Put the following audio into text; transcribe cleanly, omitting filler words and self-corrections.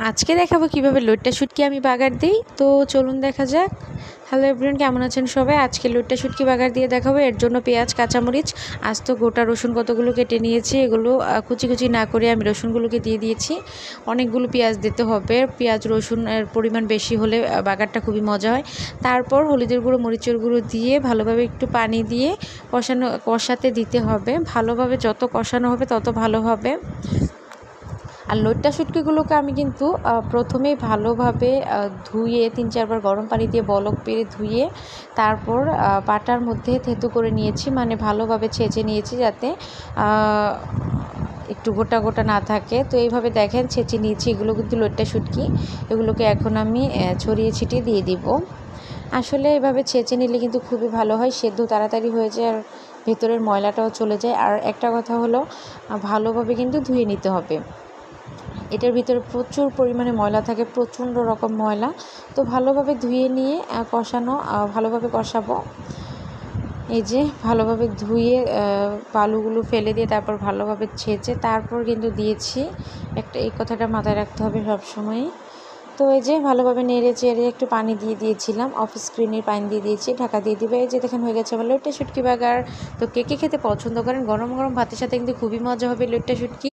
আজকে দেখাবো কিভাবে লইট্টা শুটকি আমি বাগার দিই। তো চলুন দেখা যাক। হ্যালো এভরিওয়ান, কেমন আছেন সবাই? আজকে লইট্টা শুটকি বাগার দিয়ে দেখাবো। এর জন্য পেঁয়াজ, কাঁচামরিচ, আস্ত গোটা রসুন কতগুলো কেটে নিয়েছি। এগুলো কুচি কুচি না করে আমি রসুনগুলোকে দিয়ে দিয়েছি। অনেকগুলো পেঁয়াজ দিতে হবে। পেঁয়াজ রসুনের পরিমাণ বেশি হলে বাগারটা খুবই মজা হয়। তারপর হলুদের গুঁড়ো, মরিচের গুঁড়ো দিয়ে ভালোভাবে একটু পানি দিয়ে কষাতে দিতে হবে। ভালোভাবে যত কষানো হবে তত ভালো হবে। আর লইট্টা শুটকিগুলোকে আমি কিন্তু প্রথমেই ভালোভাবে ধুয়ে ৩-৪ বার গরম পানি দিয়ে বলক পেরে ধুয়ে তারপর পাটার মধ্যে থেঁতো করে নিয়েছি, মানে ভালোভাবে ছেঁচে নিয়েছি যাতে একটু গোটা গোটা না থাকে। তো এইভাবে দেখেন ছেঁচে নিয়েছি। এগুলো কিন্তু লইট্টা শুটকি। এগুলোকে এখন আমি ছড়িয়ে ছিটিয়ে দিয়ে দিব। আসলে এভাবে ছেঁচে নিলে কিন্তু খুবই ভালো হয়, সেদ্ধ তাড়াতাড়ি হয়ে যায় আর ভেতরের ময়লাটাও চলে যায়। আর একটা কথা হলো, ভালোভাবে কিন্তু ধুয়ে নিতে হবে। এটার ভিতরে প্রচুর পরিমাণে ময়লা থাকে, প্রচণ্ড রকম ময়লা। তো ভালোভাবে ধুয়ে নিয়ে ভালোভাবে কষাবো। এই যে ভালোভাবে ধুয়ে বালুগুলো ফেলে দিয়ে তারপর ভালোভাবে ছেঁচে তারপর কিন্তু দিয়েছি। এই কথাটা মাথায় রাখতে হবে সবসময়ই। তো এই যে ভালোভাবে নেড়ে চেড়ে একটু পানি দিয়ে দিয়েছিলাম, অফ স্ক্রিনের পানি দিয়ে দিয়েছি, ঢাকা দিয়ে দিবে। এই যে দেখেন হয়ে গেছে আমার লইট্টা শুটকি বাগার। তো কে কে খেতে পছন্দ করেন? গরম গরম ভাতের সাথে কিন্তু খুবই মজা হবে লইট্টা শুটকি।